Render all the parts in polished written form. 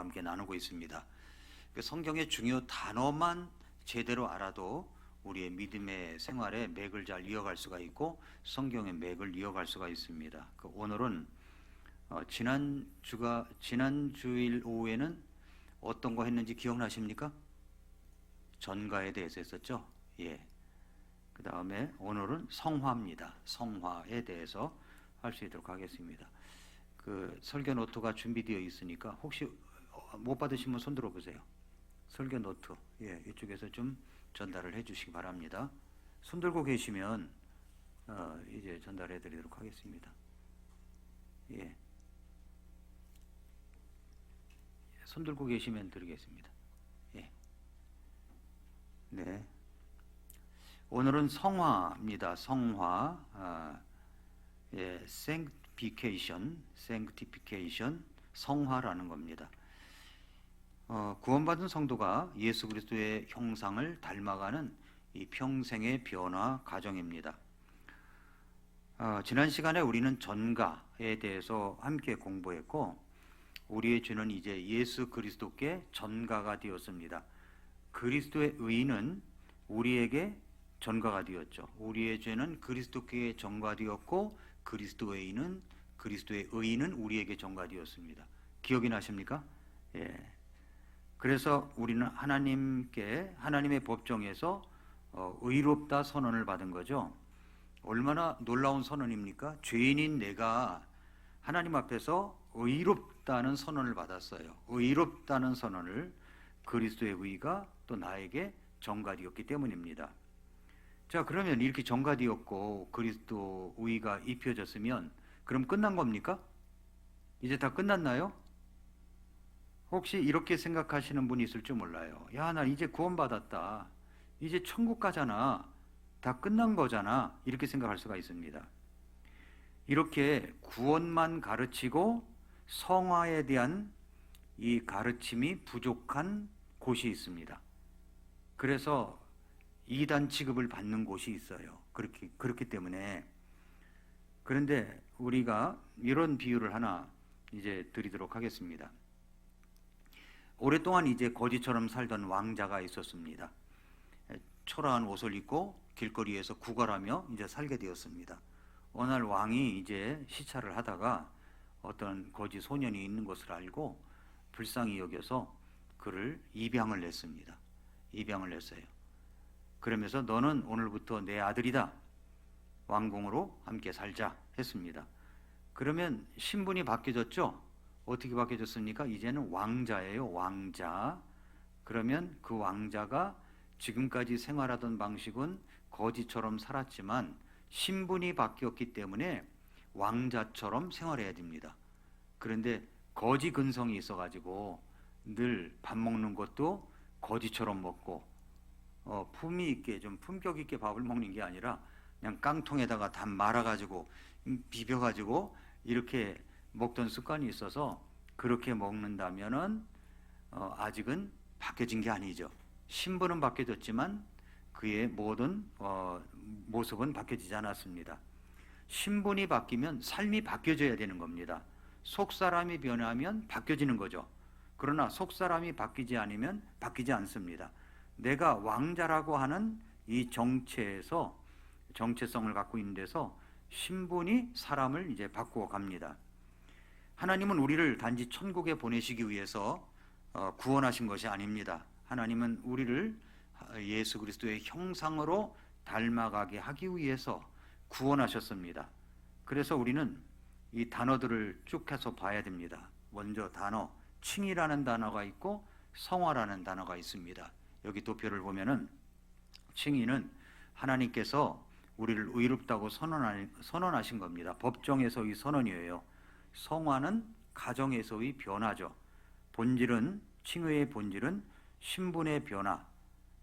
여러분들과 함께 나누고 있습니다. 성경의 중요 단어만 제대로 알아도 우리의 믿음의 생활에 맥을 잘 이어갈 수가 있고 성경의 맥을 이어갈 수가 있습니다. 오늘은 지난 주일 오후에는 어떤 거 했는지 기억나십니까? 전가에 대해서 했었죠. 예. 그 다음에 오늘은 성화입니다. 성화에 대해서 할 수 있도록 하겠습니다. 그 설교 노트가 준비되어 있으니까 혹시 못 받으시면 손 들어 보세요. 설교 노트, 예, 이쪽에서 좀 전달을 해주시기 바랍니다. 손 들고 계시면 이제 전달해드리도록 하겠습니다. 예, 손 들고 계시면 드리겠습니다. 예, 네. 오늘은 성화입니다. 성화, 예, sanctification, 성화라는 겁니다. 구원받은 성도가 예수 그리스도의 형상을 닮아가는 이 평생의 변화 과정입니다. 지난 시간에 우리는 전가에 대해서 함께 공부했고, 우리의 죄는 이제 예수 그리스도께 전가가 되었습니다. 그리스도의 의는 우리에게 전가가 되었죠. 우리의 죄는 그리스도께 전가되었고 그리스도의 의는 우리에게 전가되었습니다. 기억이 나십니까? 예. 그래서 우리는 하나님의 법정에서 의롭다 선언을 받은 거죠. 얼마나 놀라운 선언입니까? 죄인인 내가 하나님 앞에서 의롭다는 선언을 받았어요. 의롭다는 선언을 그리스도의 의가 또 나에게 전가되었기 때문입니다. 자, 그러면 이렇게 전가되었고 그리스도 의가 입혀졌으면 그럼 끝난 겁니까? 이제 다 끝났나요? 혹시 이렇게 생각하시는 분이 있을 줄 몰라요. 야, 나 이제 구원받았다. 이제 천국 가잖아. 다 끝난 거잖아. 이렇게 생각할 수가 있습니다. 이렇게 구원만 가르치고 성화에 대한 이 가르침이 부족한 곳이 있습니다. 그래서 이단 취급을 받는 곳이 있어요. 그렇기 때문에. 그런데 우리가 이런 비유를 하나 이제 드리도록 하겠습니다. 오랫동안 이제 거지처럼 살던 왕자가 있었습니다. 초라한 옷을 입고 길거리에서 구걸하며 이제 살게 되었습니다. 어느 날 왕이 이제 시찰을 하다가 어떤 거지 소년이 있는 것을 알고 불쌍히 여겨서 그를 입양을 냈습니다. 입양을 냈어요. 그러면서 너는 오늘부터 내 아들이다. 왕궁으로 함께 살자 했습니다. 그러면 신분이 바뀌어졌죠? 어떻게 바뀌어졌습니까? 이제는 왕자예요. 왕자. 그러면 그 왕자가 지금까지 생활하던 방식은 거지처럼 살았지만 신분이 바뀌었기 때문에 왕자처럼 생활해야 됩니다. 그런데 거지 근성이 있어가지고 늘 밥 먹는 것도 거지처럼 먹고 품위 있게 좀 품격 있게 밥을 먹는 게 아니라 그냥 깡통에다가 다 말아가지고 비벼가지고 이렇게 먹던 습관이 있어서 그렇게 먹는다면은 아직은 바뀌어진 게 아니죠. 신분은 바뀌어졌지만 그의 모든 모습은 바뀌어지지 않았습니다. 신분이 바뀌면 삶이 바뀌어져야 되는 겁니다. 속사람이 변하면 바뀌어지는 거죠. 그러나 속사람이 바뀌지 않으면 바뀌지 않습니다. 내가 왕자라고 하는 이 정체성을 갖고 있는 데서 신분이 사람을 이제 바꾸어 갑니다. 하나님은 우리를 단지 천국에 보내시기 위해서 구원하신 것이 아닙니다. 하나님은 우리를 예수 그리스도의 형상으로 닮아가게 하기 위해서 구원하셨습니다. 그래서 우리는 이 단어들을 쭉 해서 봐야 됩니다. 먼저 단어, 칭이라는 단어가 있고 성화라는 단어가 있습니다. 여기 도표를 보면은 칭의는 하나님께서 우리를 의롭다고 선언하신 겁니다. 법정에서의 선언이에요. 성화는 가정에서의 변화죠. 칭의의 본질은 신분의 변화,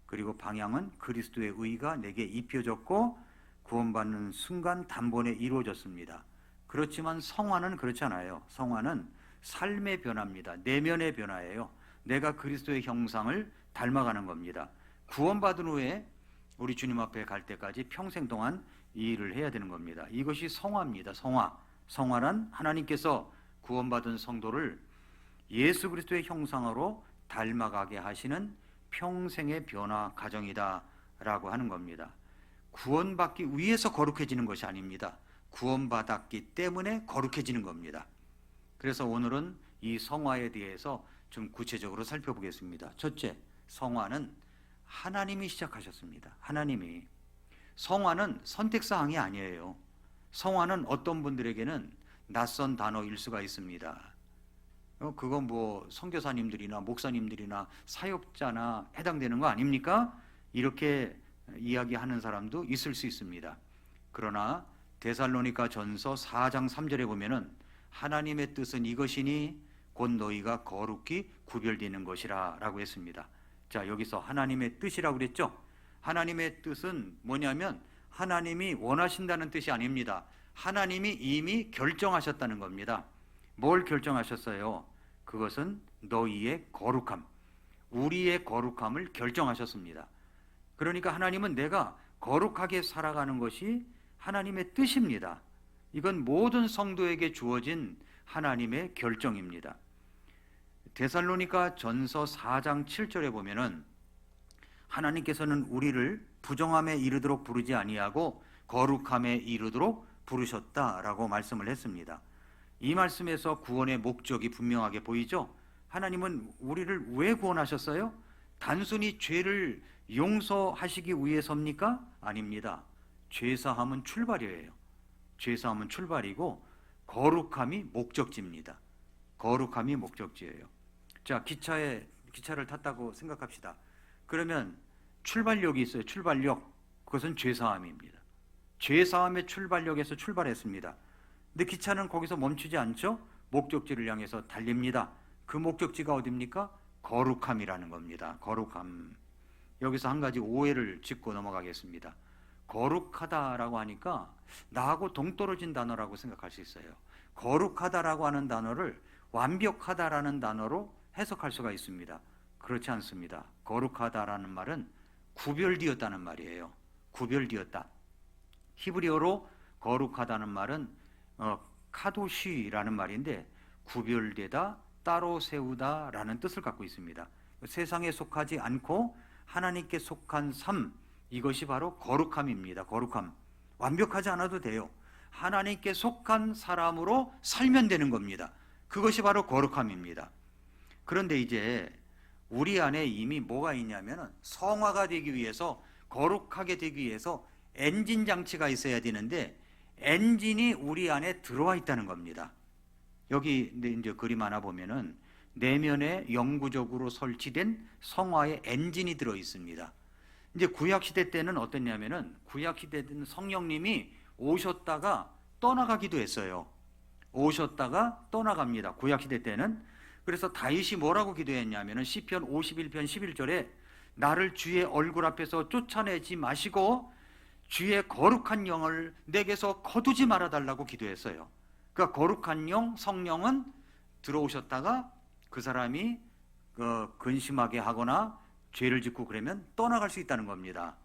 그리고 방향은 그리스도의 의가 내게 입혀졌고 구원받는 순간 단번에 이루어졌습니다. 그렇지만 성화는 그렇지 않아요. 성화는 삶의 변화입니다. 내면의 변화예요. 내가 그리스도의 형상을 닮아가는 겁니다. 구원받은 후에 우리 주님 앞에 갈 때까지 평생 동안 이 일을 해야 되는 겁니다. 이것이 성화입니다. 성화란 하나님께서 구원받은 성도를 예수 그리스도의 형상으로 닮아가게 하시는 평생의 변화 과정이다라고 하는 겁니다. 구원받기 위해서 거룩해지는 것이 아닙니다. 구원받았기 때문에 거룩해지는 겁니다. 그래서 오늘은 이 성화에 대해서 좀 구체적으로 살펴보겠습니다. 첫째, 성화는 하나님이 시작하셨습니다. 하나님이. 성화는 선택사항이 아니에요. 성화는 어떤 분들에게는 낯선 단어일 수가 있습니다. 그건 뭐 선교사님들이나 목사님들이나 사역자나 해당되는 거 아닙니까? 이렇게 이야기하는 사람도 있을 수 있습니다. 그러나 데살로니가 전서 4장 3절에 보면은 하나님의 뜻은 이것이니 곧 너희가 거룩히 구별되는 것이라 라고 했습니다. 자, 여기서 하나님의 뜻이라고 그랬죠? 하나님의 뜻은 뭐냐면 하나님이 원하신다는 뜻이 아닙니다. 하나님이 이미 결정하셨다는 겁니다. 뭘 결정하셨어요? 그것은 너희의 거룩함, 우리의 거룩함을 결정하셨습니다. 그러니까 하나님은 내가 거룩하게 살아가는 것이 하나님의 뜻입니다. 이건 모든 성도에게 주어진 하나님의 결정입니다. 데살로니가 전서 4장 7절에 보면은 하나님께서는 우리를 부정함에 이르도록 부르지 아니하고 거룩함에 이르도록 부르셨다라고 말씀을 했습니다. 이 말씀에서 구원의 목적이 분명하게 보이죠? 하나님은 우리를 왜 구원하셨어요? 단순히 죄를 용서하시기 위해서입니까? 아닙니다. 죄사함은 출발이에요. 죄사함은 출발이고 거룩함이 목적지입니다. 거룩함이 목적지예요. 자, 기차를 탔다고 생각합시다. 그러면 출발역이 있어요. 출발역. 그것은 죄사함입니다. 죄사함의 출발역에서 출발했습니다. 근데 기차는 거기서 멈추지 않죠? 목적지를 향해서 달립니다. 그 목적지가 어디입니까? 거룩함이라는 겁니다. 거룩함. 여기서 한 가지 오해를 짚고 넘어가겠습니다. 거룩하다라고 하니까 나하고 동떨어진 단어라고 생각할 수 있어요. 거룩하다라고 하는 단어를 완벽하다라는 단어로 해석할 수가 있습니다. 그렇지 않습니다. 거룩하다라는 말은 구별되었다는 말이에요. 구별되었다. 히브리어로 거룩하다는 말은 카도시라는 말인데 구별되다, 따로 세우다라는 뜻을 갖고 있습니다. 세상에 속하지 않고 하나님께 속한 삶, 이것이 바로 거룩함입니다. 거룩함. 완벽하지 않아도 돼요. 하나님께 속한 사람으로 살면 되는 겁니다. 그것이 바로 거룩함입니다. 그런데 이제 우리 안에 이미 뭐가 있냐면 성화가 되기 위해서, 거룩하게 되기 위해서 엔진 장치가 있어야 되는데 엔진이 우리 안에 들어와 있다는 겁니다. 여기 이제 그림 하나 보면은 내면에 영구적으로 설치된 성화의 엔진이 들어 있습니다. 이제 구약 시대 때는 어땠냐면은 구약 시대 때는 성령님이 오셨다가 떠나가기도 했어요. 오셨다가 떠나갑니다. 구약 시대 때는. 그래서 다윗이 뭐라고 기도했냐면은 시편 51편 11절에 나를 주의 얼굴 앞에서 쫓아내지 마시고 주의 거룩한 영을 내게서 거두지 말아 달라고 기도했어요. 그러니까 거룩한 영, 성령은 들어오셨다가 그 사람이 근심하게 하거나 죄를 짓고 그러면 떠나갈 수 있다는 겁니다.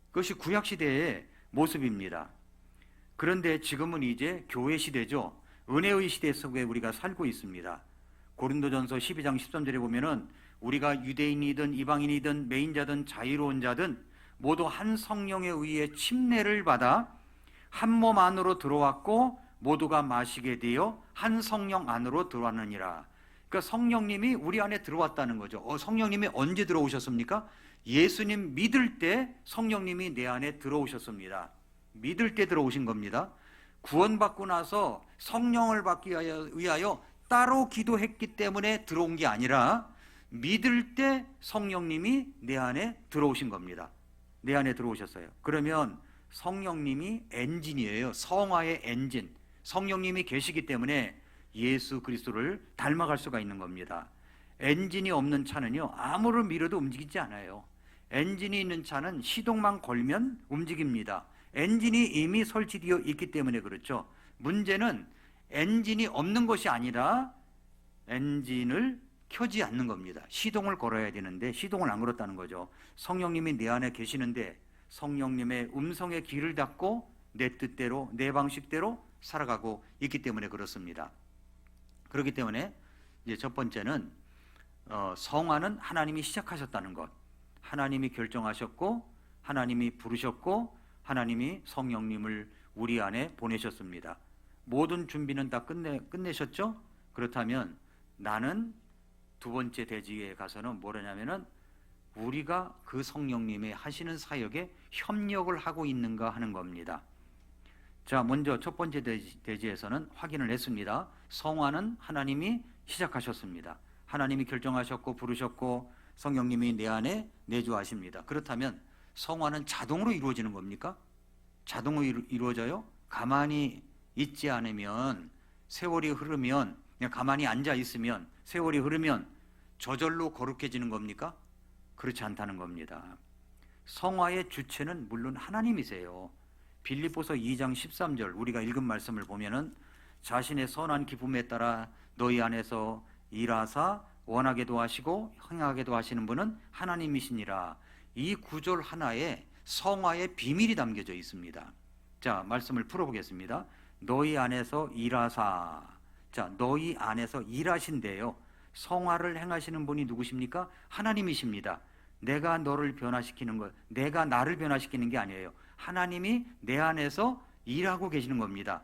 그것이 구약 시대의 모습입니다. 그런데 지금은 이제 교회 시대죠. 은혜의 시대 속에 우리가 살고 있습니다. 고린도전서 12장 13절에 보면은 우리가 유대인이든 이방인이든 매인자든 자유로운 자든 모두 한 성령에 의해 침례를 받아 한 몸 안으로 들어왔고 모두가 마시게 되어 한 성령 안으로 들어왔느니라. 그러니까 성령님이 우리 안에 들어왔다는 거죠. 성령님이 언제 들어오셨습니까? 예수님 믿을 때 성령님이 내 안에 들어오셨습니다. 믿을 때 들어오신 겁니다. 구원받고 나서 성령을 받기 위하여 따로 기도했기 때문에 들어온 게 아니라 믿을 때 성령님이 내 안에 들어오신 겁니다. 내 안에 들어오셨어요. 그러면 성령님이 엔진이에요. 성화의 엔진. 성령님이 계시기 때문에 예수 그리스도를 닮아갈 수가 있는 겁니다. 엔진이 없는 차는요, 아무를 밀어도 움직이지 않아요. 엔진이 있는 차는 시동만 걸면 움직입니다. 엔진이 이미 설치되어 있기 때문에 그렇죠. 문제는 엔진이 없는 것이 아니라 엔진을 켜지 않는 겁니다. 시동을 걸어야 되는데 시동을 안 걸었다는 거죠. 성령님이 내 안에 계시는데 성령님의 음성에 귀를 닫고 내 뜻대로, 내 방식대로 살아가고 있기 때문에 그렇습니다. 그렇기 때문에 이제 첫 번째는 성화는 하나님이 시작하셨다는 것. 하나님이 결정하셨고 하나님이 부르셨고 하나님이 성령님을 우리 안에 보내셨습니다. 모든 준비는 다 끝내셨죠? 그렇다면 나는 두 번째 대지에 가서는 뭐라냐면은 우리가 그 성령님의 하시는 사역에 협력을 하고 있는가 하는 겁니다. 자, 먼저 첫 번째 대지에서는 확인을 했습니다. 성화는 하나님이 시작하셨습니다. 하나님이 결정하셨고 부르셨고 성령님이 내 안에 내주하십니다. 그렇다면 성화는 자동으로 이루어지는 겁니까? 자동으로 이루어져요? 가만히 있지 않으면, 세월이 흐르면, 그냥 가만히 앉아 있으면 세월이 흐르면 저절로 거룩해지는 겁니까? 그렇지 않다는 겁니다. 성화의 주체는 물론 하나님이세요. 빌립보서 2장 13절 우리가 읽은 말씀을 보면은 자신의 선한 기쁨에 따라 너희 안에서 일하사 원하게도 하시고 행하게도 하시는 분은 하나님이시니라. 이 구절 하나에 성화의 비밀이 담겨져 있습니다. 자, 말씀을 풀어보겠습니다. 너희 안에서 일하사. 자, 너희 안에서 일하신대요. 성화를 행하시는 분이 누구십니까? 하나님이십니다. 내가 너를 변화시키는 것, 내가 나를 변화시키는 게 아니에요. 하나님이 내 안에서 일하고 계시는 겁니다.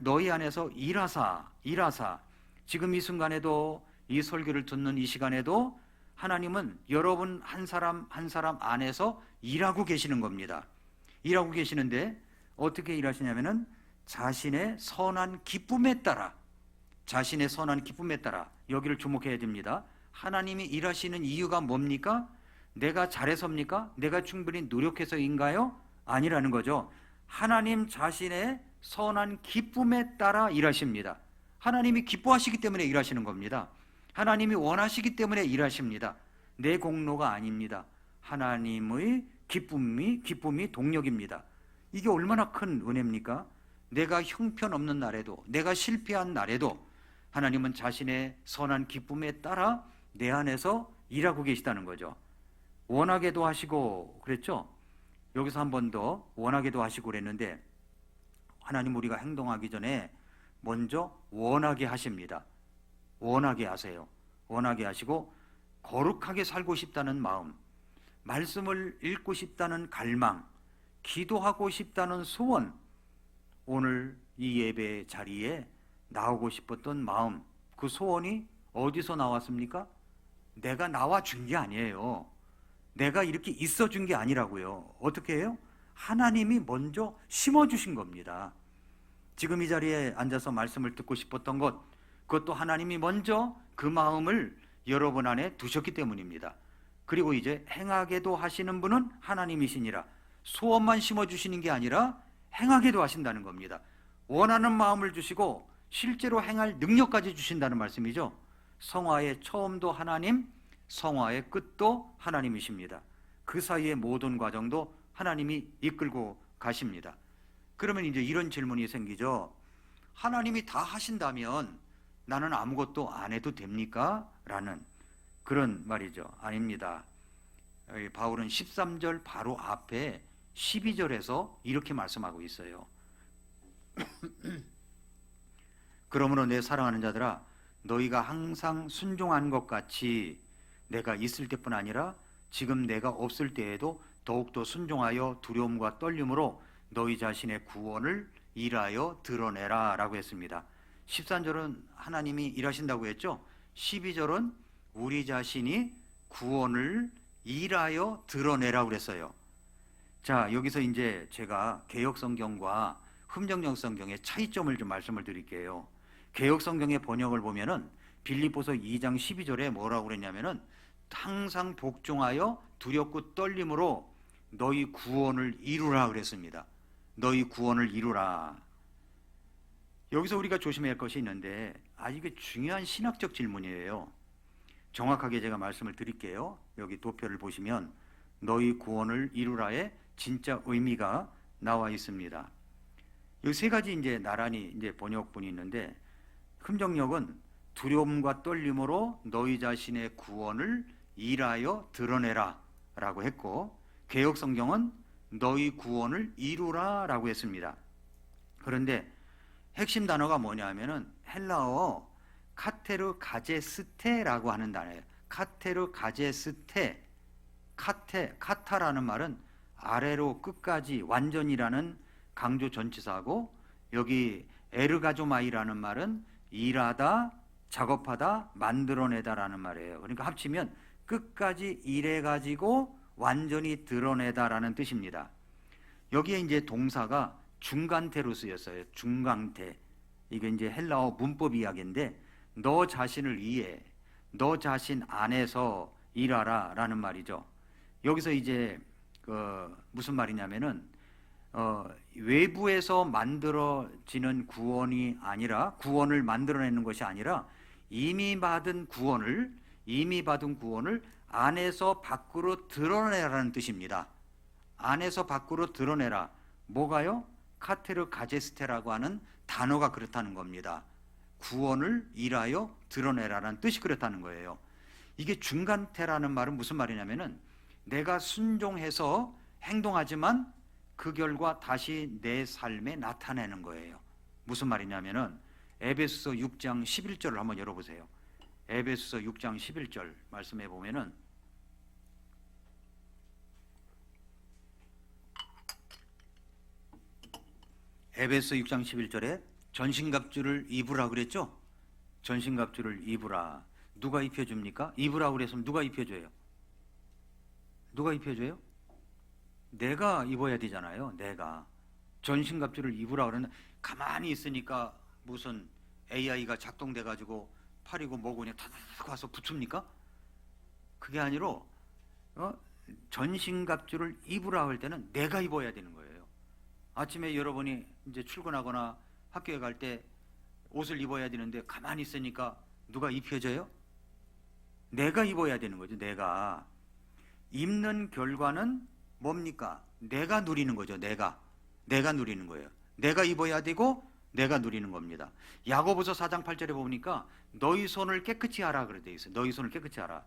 너희 안에서 일하사. 지금 이 순간에도, 이 설교를 듣는 이 시간에도 하나님은 여러분 한 사람 한 사람 안에서 일하고 계시는 겁니다. 일하고 계시는데 어떻게 일하시냐면은 자신의 선한 기쁨에 따라, 여기를 주목해야 됩니다. 하나님이 일하시는 이유가 뭡니까? 내가 잘해서입니까? 내가 충분히 노력해서인가요? 아니라는 거죠. 하나님 자신의 선한 기쁨에 따라 일하십니다. 하나님이 기뻐하시기 때문에 일하시는 겁니다. 하나님이 원하시기 때문에 일하십니다. 내 공로가 아닙니다. 하나님의 기쁨이 동력입니다. 이게 얼마나 큰 은혜입니까? 내가 형편없는 날에도, 내가 실패한 날에도 하나님은 자신의 선한 기쁨에 따라 내 안에서 일하고 계시다는 거죠. 원하게도 하시고 그랬죠? 여기서 한 번 더 원하게도 하시고 그랬는데 하나님 우리가 행동하기 전에 먼저 원하게 하십니다. 원하게 하세요. 원하게 하시고 거룩하게 살고 싶다는 마음, 말씀을 읽고 싶다는 갈망, 기도하고 싶다는 소원, 오늘 이 예배 자리에 나오고 싶었던 마음, 그 소원이 어디서 나왔습니까? 내가 나와준 게 아니에요. 내가 이렇게 있어준 게 아니라고요. 어떻게 해요? 하나님이 먼저 심어주신 겁니다. 지금 이 자리에 앉아서 말씀을 듣고 싶었던 것, 그것도 하나님이 먼저 그 마음을 여러분 안에 두셨기 때문입니다. 그리고 이제 행하게도 하시는 분은 하나님이시니라. 소원만 심어주시는 게 아니라 행하게도 하신다는 겁니다. 원하는 마음을 주시고 실제로 행할 능력까지 주신다는 말씀이죠. 성화의 처음도 하나님, 성화의 끝도 하나님이십니다. 그 사이의 모든 과정도 하나님이 이끌고 가십니다. 그러면 이제 이런 질문이 생기죠. 하나님이 다 하신다면 나는 아무것도 안 해도 됩니까? 라는 그런 말이죠. 아닙니다. 바울은 13절 바로 앞에 12절에서 이렇게 말씀하고 있어요. 그러므로 내 사랑하는 자들아, 너희가 항상 순종한 것 같이 내가 있을 때뿐 아니라 지금 내가 없을 때에도 더욱더 순종하여 두려움과 떨림으로 너희 자신의 구원을 일하여 드러내라 라고 했습니다. 13절은 하나님이 일하신다고 했죠. 12절은 우리 자신이 구원을 일하여 드러내라고 그랬어요. 자, 여기서 이제 제가 개역성경과 흠정령성경의 차이점을 좀 말씀을 드릴게요. 개역성경의 번역을 보면은 빌립보서 2장 12절에 뭐라고 그랬냐면은 항상 복종하여 두렵고 떨림으로 너희 구원을 이루라 그랬습니다. 너희 구원을 이루라. 여기서 우리가 조심해야 할 것이 있는데 이게 중요한 신학적 질문이에요. 정확하게 제가 말씀을 드릴게요. 여기 도표를 보시면 너희 구원을 이루라의 진짜 의미가 나와 있습니다. 이 세 가지 이제 나란히 이제 번역본이 있는데 흠정역은 두려움과 떨림으로 너희 자신의 구원을 일하여 드러내라 라고 했고, 개역성경은 너희 구원을 이루라 라고 했습니다. 그런데 핵심 단어가 뭐냐 하면은 헬라어 카테르 가제스테라고 하는 단어예요. 카테르 가제스테. 카타라는 말은 아래로 끝까지 완전이라는 강조 전치사고, 여기 에르가조마이라는 말은 일하다, 작업하다, 만들어내다라는 말이에요. 그러니까 합치면 끝까지 일해가지고 완전히 드러내다라는 뜻입니다. 여기에 이제 동사가 중간태로 쓰였어요. 중간태. 이게 이제 헬라어 문법 이야기인데, 너 자신을 위해, 너 자신 안에서 일하라 라는 말이죠. 여기서 이제 무슨 말이냐면은 외부에서 만들어지는 구원이 아니라, 구원을 만들어내는 것이 아니라 이미 받은 구원을 안에서 밖으로 드러내라는 뜻입니다. 안에서 밖으로 드러내라. 뭐가요? 카테르 가제스테라고 하는 단어가 그렇다는 겁니다. 구원을 일하여 드러내라라는 뜻이 그렇다는 거예요. 이게 중간태라는 말은 무슨 말이냐면은 내가 순종해서 행동하지만 그 결과 다시 내 삶에 나타내는 거예요. 무슨 말이냐면은 에베소서 6장 11절을 한번 열어보세요. 에베소서 6장 11절 말씀해 보면은, 에베소서 6장 11절에 전신갑주를 입으라 그랬죠? 전신갑주를 입으라. 누가 입혀줍니까? 입으라고 그랬으면 누가 입혀줘요? 누가 입혀줘요? 내가 입어야 되잖아요. 내가. 전신갑주를 입으라 그러는, 가만히 있으니까 무슨 AI가 작동돼 가지고 팔이고 뭐고 그냥 타닥 와서 붙습니까? 그게 아니라 전신갑주를 입으라 할 때는 내가 입어야 되는 거예요. 아침에 여러분이 이제 출근하거나 학교에 갈 때 옷을 입어야 되는데 가만히 있으니까 누가 입혀줘요? 내가 입어야 되는 거죠. 내가. 입는 결과는 뭡니까? 내가 누리는 거죠. 내가 누리는 거예요. 내가 입어야 되고 내가 누리는 겁니다. 야고보서 4장 8절에 보니까 너희 손을 깨끗이 하라 그래 돼 있어요. 너희 손을 깨끗이 하라.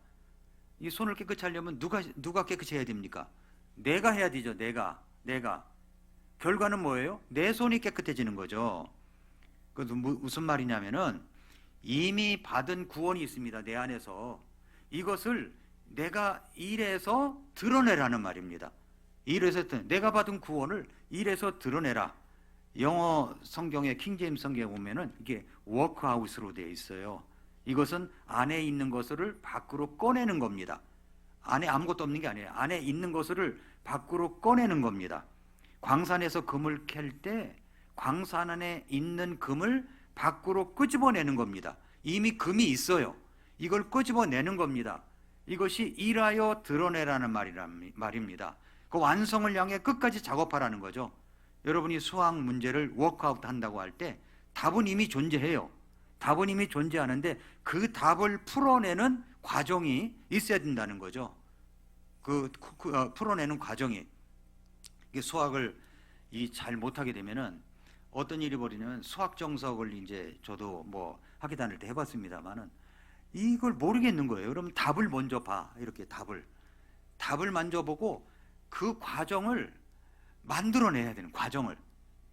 이 손을 깨끗이 하려면 누가 깨끗이 해야 됩니까? 내가 해야 되죠. 내가. 결과는 뭐예요? 내 손이 깨끗해지는 거죠. 그 무슨 말이냐면은 이미 받은 구원이 있습니다. 내 안에서. 이것을 내가 일해서 드러내라는 말입니다. 내가 받은 구원을 일해서 드러내라. 영어 성경의 킹제임스 성경에 보면은 이게 워크아웃으로 되어 있어요. 이것은 안에 있는 것을 밖으로 꺼내는 겁니다. 안에 아무것도 없는 게 아니에요. 안에 있는 것을 밖으로 꺼내는 겁니다. 광산에서 금을 캘 때 광산 안에 있는 금을 밖으로 끄집어내는 겁니다. 이미 금이 있어요. 이걸 끄집어내는 겁니다. 이것이 일하여 드러내라는 말입니다. 그 완성을 향해 끝까지 작업하라는 거죠. 여러분이 수학 문제를 워크아웃 한다고 할 때 답은 이미 존재해요. 답은 이미 존재하는데 그 답을 풀어내는 과정이 있어야 된다는 거죠. 풀어내는 과정이. 수학을 잘 못하게 되면은 어떤 일이 벌이냐면, 수학 정석을 이제 저도 뭐 학교 다닐 때 해봤습니다만은 이걸 모르겠는 거예요. 그럼 답을 먼저 봐. 이렇게 답을 먼저 보고 그 과정을 만들어내야 되는 과정을.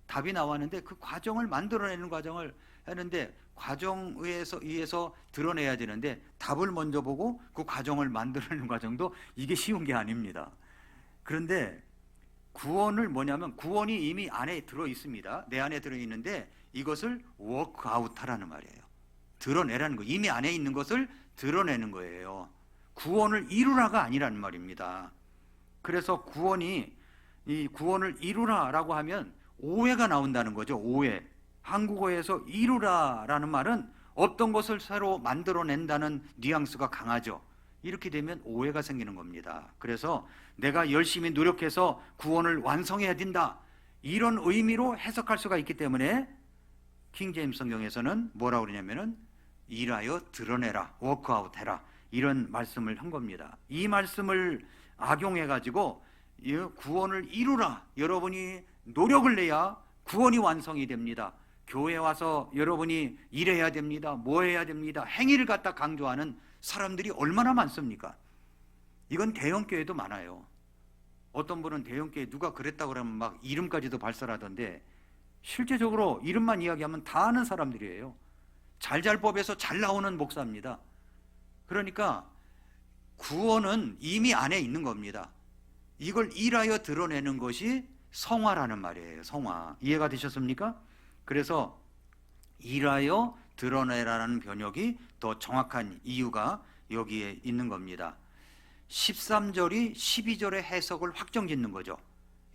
답이 나왔는데 그 과정을 만들어내는 과정을 하는데, 과정에서 드러내야 되는데 답을 먼저 보고 그 과정을 만들어내는 과정도 이게 쉬운 게 아닙니다. 그런데 구원을 뭐냐면, 구원이 이미 안에 들어 있습니다. 내 안에 들어 있는데 이것을 워크아웃 하라는 말이에요. 드러내라는 거. 이미 안에 있는 것을 드러내는 거예요. 구원을 이루라가 아니라는 말입니다. 그래서 이 구원을 이루라라고 하면 오해가 나온다는 거죠. 오해. 한국어에서 이루라라는 말은 어떤 것을 새로 만들어낸다는 뉘앙스가 강하죠. 이렇게 되면 오해가 생기는 겁니다. 그래서 내가 열심히 노력해서 구원을 완성해야 된다, 이런 의미로 해석할 수가 있기 때문에 킹제임스 성경에서는 뭐라고 그러냐면은 일하여 드러내라, 워크아웃 해라, 이런 말씀을 한 겁니다. 이 말씀을 악용해 가지고 구원을 이루라, 여러분이 노력을 내야 구원이 완성이 됩니다, 교회 와서 여러분이 일해야 됩니다, 뭐 해야 됩니다, 행위를 갖다 강조하는 사람들이 얼마나 많습니까? 이건 대형교회도 많아요. 어떤 분은 대형교회 누가 그랬다고 그러면 막 이름까지도 발설하던데, 실제적으로 이름만 이야기하면 다 아는 사람들이에요. 잘잘법에서 잘 나오는 목사입니다. 그러니까 구원은 이미 안에 있는 겁니다. 이걸 일하여 드러내는 것이 성화라는 말이에요. 성화. 이해가 되셨습니까? 그래서 일하여 드러내라는 번역이 더 정확한 이유가 여기에 있는 겁니다. 13절이 12절의 해석을 확정짓는 거죠.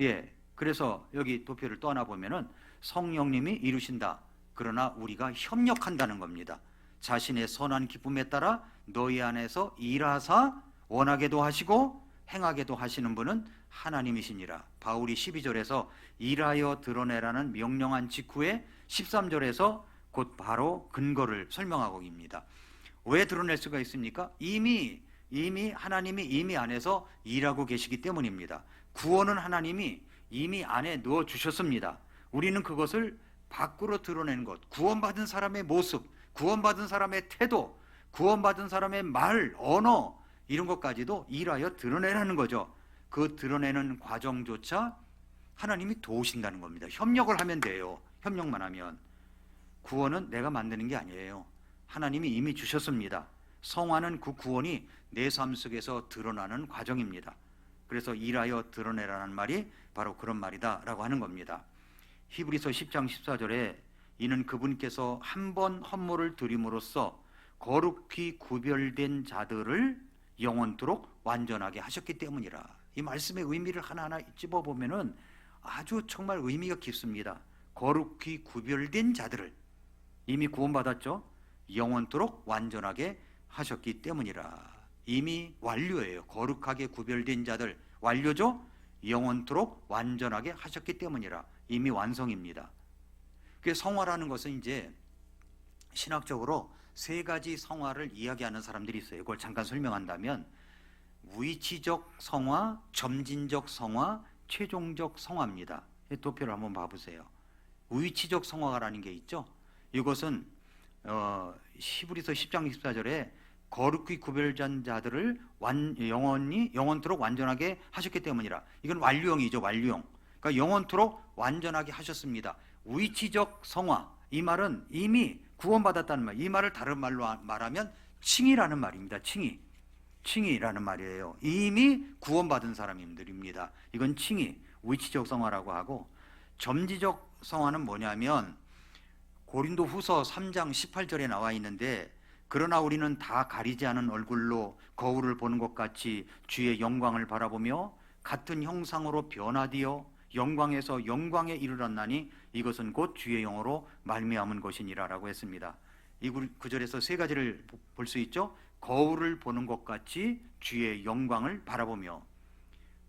예. 그래서 여기 도표를 또 하나 보면은 성령님이 이루신다. 그러나 우리가 협력한다는 겁니다. 자신의 선한 기쁨에 따라 너희 안에서 일하사 원하게도 하시고 행하게도 하시는 분은 하나님이시니라. 바울이 12절에서 일하여 드러내라는 명령한 직후에 13절에서 곧 바로 근거를 설명하고 있습니다. 왜 드러낼 수가 있습니까? 이미 하나님이 이미 안에서 일하고 계시기 때문입니다. 구원은 하나님이 이미 안에 넣어 주셨습니다. 우리는 그것을 밖으로 드러내는 것, 구원받은 사람의 모습, 구원받은 사람의 태도, 구원받은 사람의 말, 언어, 이런 것까지도 일하여 드러내라는 거죠. 그 드러내는 과정조차 하나님이 도우신다는 겁니다. 협력을 하면 돼요. 협력만 하면. 구원은 내가 만드는 게 아니에요. 하나님이 이미 주셨습니다. 성화는 그 구원이 내 삶 속에서 드러나는 과정입니다. 그래서 일하여 드러내라는 말이 바로 그런 말이다 라고 하는 겁니다. 히브리서 10장 14절에 이는 그분께서 한 번 헌물을 드림으로써 거룩히 구별된 자들을 영원토록 완전하게 하셨기 때문이라. 이 말씀의 의미를 하나하나 찝어보면은 아주 정말 의미가 깊습니다. 거룩히 구별된 자들을 이미 구원받았죠. 영원토록 완전하게 하셨기 때문이라. 이미 완료예요. 거룩하게 구별된 자들 완료죠. 영원토록 완전하게 하셨기 때문이라. 이미 완성입니다. 그 성화라는 것은 이제 신학적으로 세 가지 성화를 이야기하는 사람들이 있어요. 그걸 잠깐 설명한다면 위치적 성화, 점진적 성화, 최종적 성화입니다. 도표를 한번 봐보세요. 위치적 성화라는 게 있죠. 이것은 히브리서 10장 24절에 거룩히 구별된 자들을 영원토록 완전하게 하셨기 때문이라. 이건 완료형이죠. 완료형. 그러니까 영원토록 완전하게 하셨습니다. 위치적 성화, 이 말은 이미 구원받았다는 말. 이 말을 다른 말로 말하면 칭의라는 말입니다. 칭의라는 말이에요. 이미 구원받은 사람들입니다. 이건 칭의, 위치적 성화라고 하고, 점지적 성화는 뭐냐면 고린도후서 3장 18절에 나와 있는데, 그러나 우리는 다 가리지 않은 얼굴로 거울을 보는 것 같이 주의 영광을 바라보며 같은 형상으로 변화되어 영광에서 영광에 이르렀나니 이것은 곧 주의 영으로 말미암은 것이니라 라고 했습니다. 이 구절에서 세 가지를 볼 수 있죠. 거울을 보는 것 같이 주의 영광을 바라보며,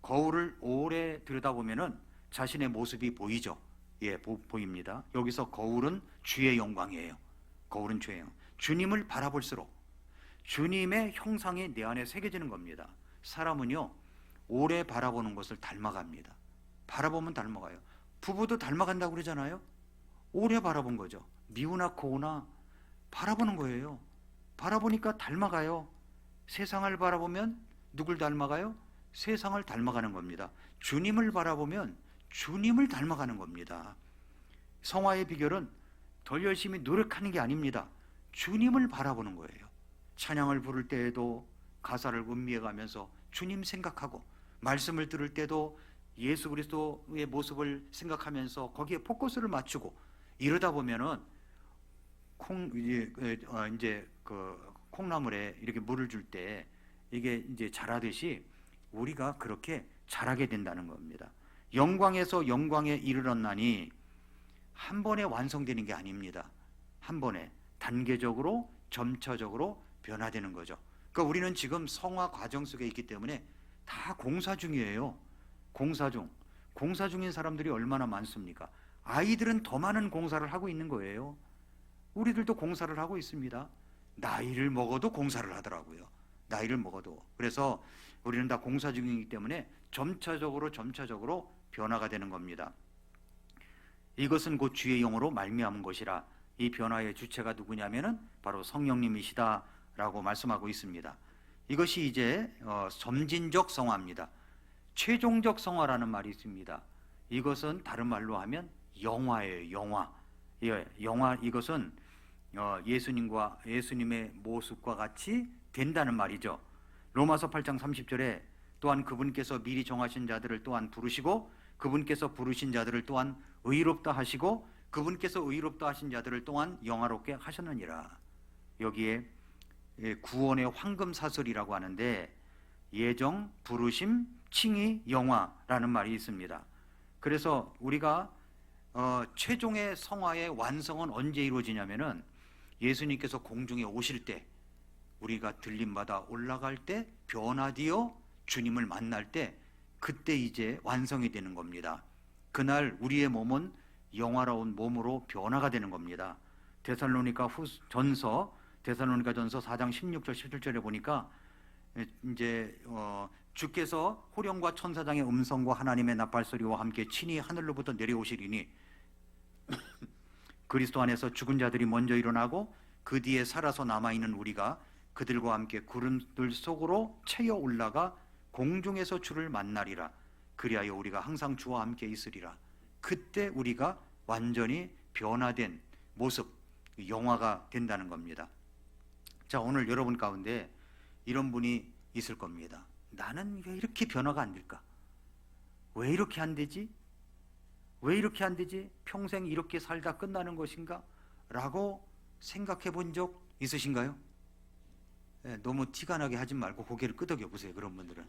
거울을 오래 들여다보면은 자신의 모습이 보이죠. 예, 보입니다. 여기서 거울은 주의 영광이에요. 거울은 주의 영광. 주님을 바라볼수록 주님의 형상이 내 안에 새겨지는 겁니다. 사람은요, 오래 바라보는 것을 닮아갑니다. 바라보면 닮아가요. 부부도 닮아간다고 그러잖아요. 오래 바라본 거죠. 미우나 고우나 바라보는 거예요. 바라보니까 닮아가요. 세상을 바라보면 누굴 닮아가요? 세상을 닮아가는 겁니다. 주님을 바라보면 주님을 닮아가는 겁니다. 성화의 비결은 덜 열심히 노력하는 게 아닙니다. 주님을 바라보는 거예요. 찬양을 부를 때에도 가사를 음미해가면서 주님 생각하고, 말씀을 들을 때도 예수 그리스도의 모습을 생각하면서 거기에 포커스를 맞추고, 이러다 보면은 콩나물에 이렇게 물을 줄 때 이게 이제 자라듯이 우리가 그렇게 자라게 된다는 겁니다. 영광에서 영광에 이르렀나니 한 번에 완성되는 게 아닙니다. 한 번에 단계적으로 점차적으로 변화되는 거죠. 그러니까 우리는 지금 성화 과정 속에 있기 때문에 다 공사 중이에요. 공사 중인 사람들이 얼마나 많습니까? 아이들은 더 많은 공사를 하고 있는 거예요. 우리들도 공사를 하고 있습니다. 나이를 먹어도 공사를 하더라고요. 나이를 먹어도. 그래서 우리는 다 공사 중이기 때문에 점차적으로 변화가 되는 겁니다. 이것은 곧 주의 영으로 말미암은 것이라. 이 변화의 주체가 누구냐면은 바로 성령님이시다라고 말씀하고 있습니다. 이것이 이제 점진적 성화입니다. 최종적 성화라는 말이 있습니다. 이것은 다른 말로 하면 영화예요. 영화. 예, 영화. 이것은 예수님의 모습과 같이 된다는 말이죠. 로마서 8장 30절에 또한 그분께서 미리 정하신 자들을 또한 부르시고 그분께서 부르신 자들을 또한 의롭다 하시고 그분께서 의롭다 하신 자들을 또한 영화롭게 하셨느니라. 여기에 구원의 황금사슬이라고 하는데 예정, 부르심, 칭의, 영화라는 말이 있습니다. 그래서 우리가 최종의 성화의 완성은 언제 이루어지냐면은 예수님께서 공중에 오실 때, 우리가 들림받아 올라갈 때, 변화되어 주님을 만날 때, 그때 이제 완성이 되는 겁니다. 그날 우리의 몸은 영화로운 몸으로 변화가 되는 겁니다. 데살로니가 전서 4장 16절 17절에 보니까 이제 주께서 호령과 천사장의 음성과 하나님의 나팔소리와 함께 친히 하늘로부터 내려오시리니 그리스도 안에서 죽은 자들이 먼저 일어나고 그 뒤에 살아서 남아있는 우리가 그들과 함께 구름들 속으로 채여 올라가 공중에서 주를 만나리라. 그리하여 우리가 항상 주와 함께 있으리라. 그때 우리가 완전히 변화된 모습, 영화가 된다는 겁니다. 자, 오늘 여러분 가운데 이런 분이 있을 겁니다. 나는 왜 이렇게 변화가 안 될까? 왜 이렇게 안 되지? 왜 이렇게 안 되지? 평생 이렇게 살다 끝나는 것인가? 라고 생각해 본 적 있으신가요? 너무 티가 나게 하지 말고 고개를 끄덕여 보세요. 그런 분들은.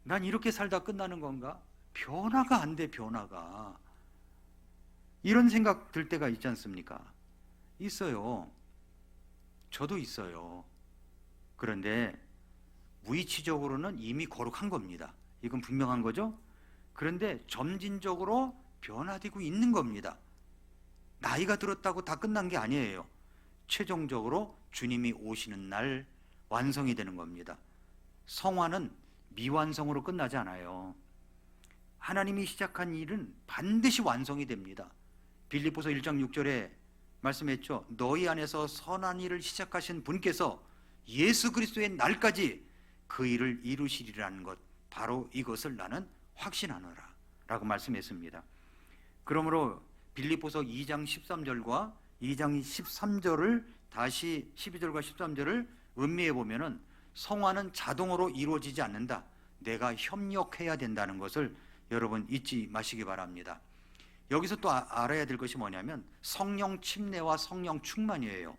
난 이렇게 살다 끝나는 건가? 변화가 안 돼, 변화가. 이런 생각 들 때가 있지 않습니까? 있어요. 저도 있어요. 그런데 무의치적으로는 이미 거룩한 겁니다. 이건 분명한 거죠? 그런데 점진적으로 변화되고 있는 겁니다. 나이가 들었다고 다 끝난 게 아니에요. 최종적으로 주님이 오시는 날 완성이 되는 겁니다. 성화는 미완성으로 끝나지 않아요. 하나님이 시작한 일은 반드시 완성이 됩니다. 빌립보서 1장 6절에 말씀했죠. 너희 안에서 선한 일을 시작하신 분께서 예수 그리스도의 날까지 그 일을 이루시리라는 것, 바로 이것을 나는 확신하노라 라고 말씀했습니다. 그러므로 빌립보서 2장 13절과 2장 13절을 다시 12절과 13절을 음미해 보면은 성화는 자동으로 이루어지지 않는다. 내가 협력해야 된다는 것을 여러분 잊지 마시기 바랍니다. 여기서 또 알아야 될 것이 뭐냐면 성령 침례와 성령 충만이에요.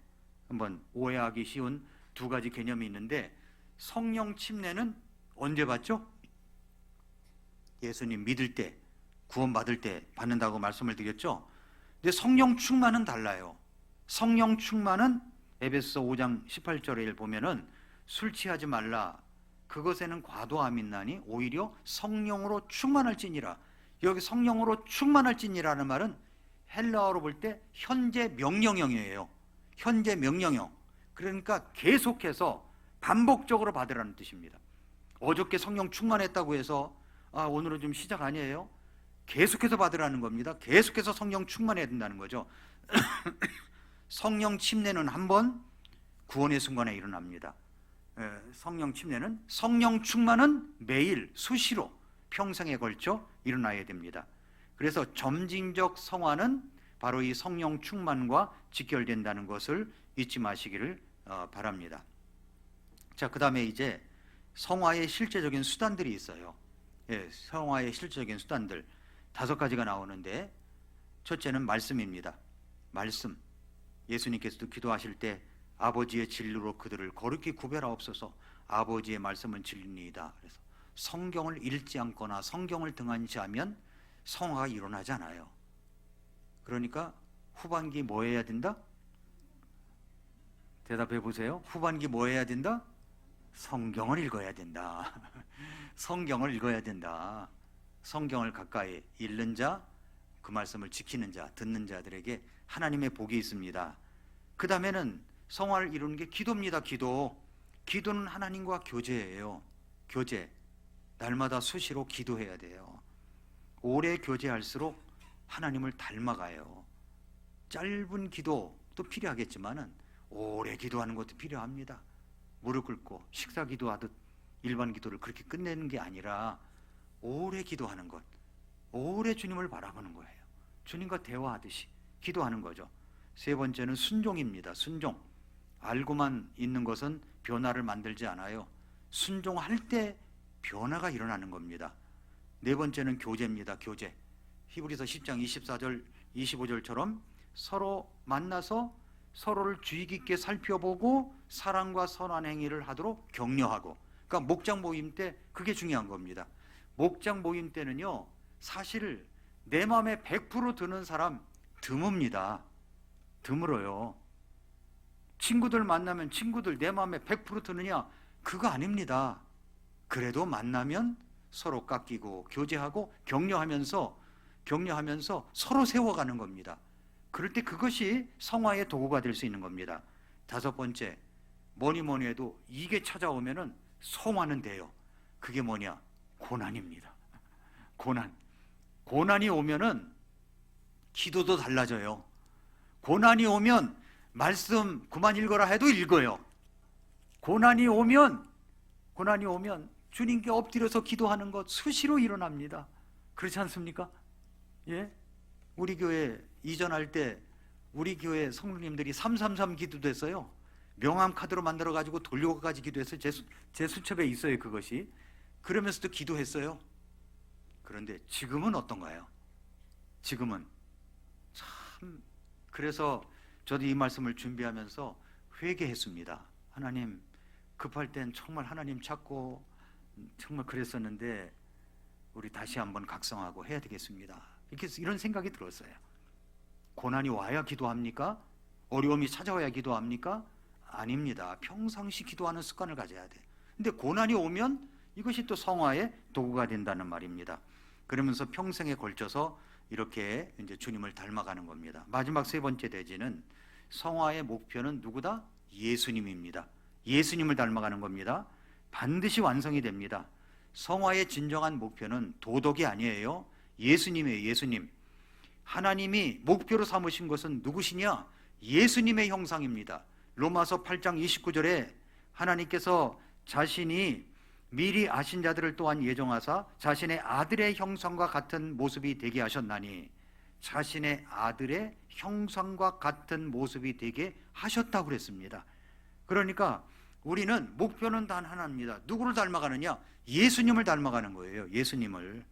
한번 오해하기 쉬운 두 가지 개념이 있는데, 성령 침례는 언제 받죠? 예수님 믿을 때, 구원받을 때 받는다고 말씀을 드렸죠. 근데 성령 충만은 달라요. 성령 충만은 에베소서 5장 18절에 보면은 술 취하지 말라, 그것에는 과도함이 있나니 오히려 성령으로 충만할지니라. 여기 성령으로 충만할지니라는 말은 헬라어로 볼 때 현재 명령형이에요. 현재 명령형. 그러니까 계속해서 반복적으로 받으라는 뜻입니다. 어저께 성령 충만했다고 해서 오늘은 좀 시작 아니에요? 계속해서 받으라는 겁니다. 계속해서 성령 충만해야 된다는 거죠. 성령 침례는 한 번, 구원의 순간에 일어납니다. 성령 침례는, 성령 충만은 매일 수시로 평생에 걸쳐 일어나야 됩니다. 그래서 점진적 성화는 바로 이 성령 충만과 직결된다는 것을 잊지 마시기를 바랍니다. 자, 그 다음에 이제 성화의 실제적인 수단들이 있어요. 성화의 실제적인 수단들 5가지가 나오는데, 첫째는 말씀입니다. 말씀. 예수님께서도 기도하실 때 아버지의 진리로 그들을 거룩히 구별하옵소서. 아버지의 말씀은 진리니이다. 그래서 성경을 읽지 않거나 성경을 등한시하면 성화가 일어나지 않아요. 그러니까 후반기 뭐 해야 된다? 대답해 보세요. 후반기 뭐 해야 된다? 성경을 읽어야 된다. 성경을 읽어야 된다. 성경을 가까이 읽는 자, 그 말씀을 지키는 자, 듣는 자들에게 하나님의 복이 있습니다. 그 다음에는 성화를 이루는 게 기도입니다. 기도는 하나님과 교제예요. 교제. 날마다 수시로 기도해야 돼요. 오래 교제할수록 하나님을 닮아가요. 짧은 기도도 필요하겠지만은 오래 기도하는 것도 필요합니다. 무릎 꿇고 식사 기도하듯 일반 기도를 그렇게 끝내는 게 아니라 오래 기도하는 것, 오래 주님을 바라보는 거예요. 주님과 대화하듯이 기도하는 거죠. 세 번째는 순종입니다. 순종. 알고만 있는 것은 변화를 만들지 않아요. 순종할 때 변화가 일어나는 겁니다. 네 번째는 교제입니다. 교제. 히브리서 10장 24절 25절처럼 서로 만나서 서로를 주의 깊게 살펴보고 사랑과 선한 행위를 하도록 격려하고. 그러니까 목장 모임 때 그게 중요한 겁니다. 목장 모임 때는요, 사실 내 마음에 100% 드는 사람 드뭅니다. 드물어요. 친구들 만나면 친구들 내 마음에 100% 드느냐? 그거 아닙니다. 그래도 만나면 서로 깎이고 교제하고 격려하면서 서로 세워가는 겁니다. 그럴 때 그것이 성화의 도구가 될 수 있는 겁니다. 다섯 번째, 뭐니 해도 이게 찾아오면은 성화는 돼요. 그게 뭐냐? 고난입니다. 고난이 오면은 기도도 달라져요. 고난이 오면 말씀 그만 읽어라 해도 읽어요. 고난이 오면 주님께 엎드려서 기도하는 것 수시로 일어납니다. 그렇지 않습니까? 예? 우리 교회 이전할 때 우리 교회 성도님들이 333 기도됐어요. 명함 카드로 만들어 가지고 돌려가지 기도했어요. 제 수첩에 있어요, 그것이. 그러면서도 기도했어요. 그런데 지금은 어떤가요? 지금은 참, 그래서 저도 이 말씀을 준비하면서 회개했습니다. 하나님, 급할 땐 정말 하나님 찾고 정말 그랬었는데 우리 다시 한번 각성하고 해야 되겠습니다. 이런 생각이 들었어요. 고난이 와야 기도합니까? 어려움이 찾아와야 기도합니까? 아닙니다. 평상시 기도하는 습관을 가져야 돼. 근데 고난이 오면 이것이 또 성화의 도구가 된다는 말입니다. 그러면서 평생에 걸쳐서 이렇게 이제 주님을 닮아가는 겁니다. 마지막 세 번째 대지는 성화의 목표는 누구다? 예수님입니다. 예수님을 닮아가는 겁니다. 반드시 완성이 됩니다. 성화의 진정한 목표는 도덕이 아니에요. 예수님이에요. 예수님. 하나님이 목표로 삼으신 것은 누구시냐? 예수님의 형상입니다. 로마서 8장 29절에 하나님께서 자신이 미리 아신 자들을 또한 예정하사 자신의 아들의 형상과 같은 모습이 되게 하셨나니, 자신의 아들의 형상과 같은 모습이 되게 하셨다고 그랬습니다. 그러니까 우리는 목표는 단 하나입니다. 누구를 닮아가느냐? 예수님을 닮아가는 거예요. 예수님을.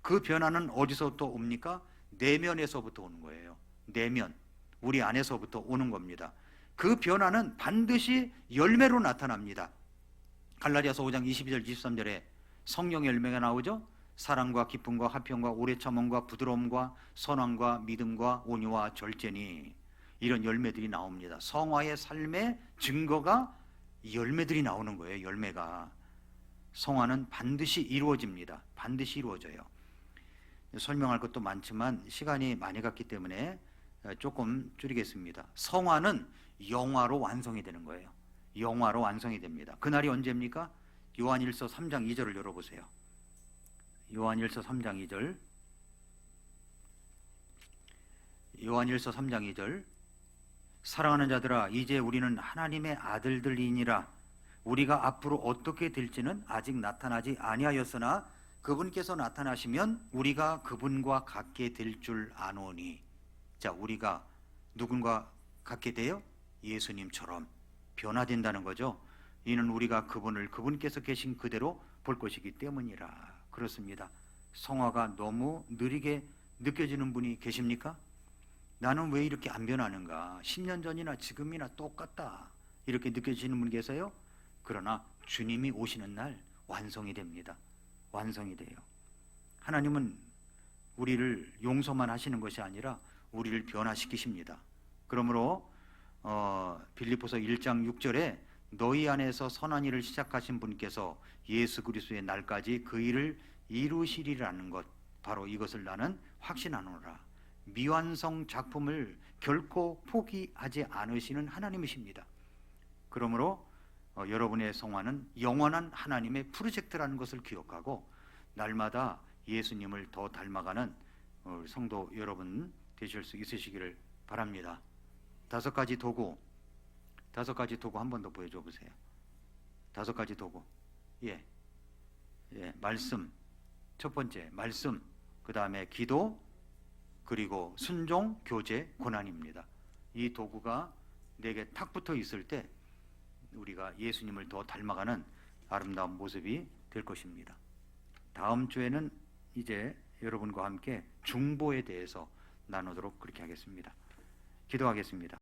그 변화는 어디서부터 옵니까? 내면에서부터 오는 거예요. 내면, 우리 안에서부터 오는 겁니다. 그 변화는 반드시 열매로 나타납니다. 갈라디아서 5장 22절 23절에 성령 열매가 나오죠. 사랑과 기쁨과 화평과 오래 참음과 부드러움과 선함과 믿음과 온유와 절제니, 이런 열매들이 나옵니다. 성화의 삶의 증거가 열매들이 나오는 거예요. 열매가. 성화는 반드시 이루어집니다. 반드시 이루어져요. 설명할 것도 많지만 시간이 많이 갔기 때문에 조금 줄이겠습니다. 성화는 영화로 완성이 되는 거예요. 영화로 완성이 됩니다. 그날이 언제입니까? 요한일서 3장 2절을 열어보세요. 요한일서 3장 2절. 요한일서 3장 2절. 사랑하는 자들아, 이제 우리는 하나님의 아들들이니라. 우리가 앞으로 어떻게 될지는 아직 나타나지 아니하였으나 그분께서 나타나시면 우리가 그분과 같게 될 줄 아노니. 자, 우리가 누군가 같게 돼요? 예수님처럼 변화된다는 거죠. 이는 우리가 그분께서 계신 그대로 볼 것이기 때문이라. 그렇습니다. 성화가 너무 느리게 느껴지는 분이 계십니까? 나는 왜 이렇게 안 변하는가? 10년 전이나 지금이나 똑같다, 이렇게 느껴지는 분 계세요? 그러나 주님이 오시는 날 완성이 됩니다. 완성이 돼요. 하나님은 우리를 용서만 하시는 것이 아니라 우리를 변화시키십니다. 그러므로 빌립보서 1장 6절에 너희 안에서 선한 일을 시작하신 분께서 예수 그리스도의 날까지 그 일을 이루시리라는 것, 바로 이것을 나는 확신하노라. 미완성 작품을 결코 포기하지 않으시는 하나님이십니다. 그러므로 여러분의 성화는 영원한 하나님의 프로젝트라는 것을 기억하고 날마다 예수님을 더 닮아가는 성도 여러분 되실 수 있으시기를 바랍니다. 다섯 가지 도구 한 번 더 보여줘 보세요. 다섯 가지 도구. 예, 말씀. 첫 번째 말씀, 그 다음에 기도, 그리고 순종, 교제, 고난입니다. 이 도구가 내게 탁 붙어 있을 때 우리가 예수님을 더 닮아가는 아름다운 모습이 될 것입니다. 다음 주에는 이제 여러분과 함께 중보에 대해서 나누도록 그렇게 하겠습니다. 기도하겠습니다.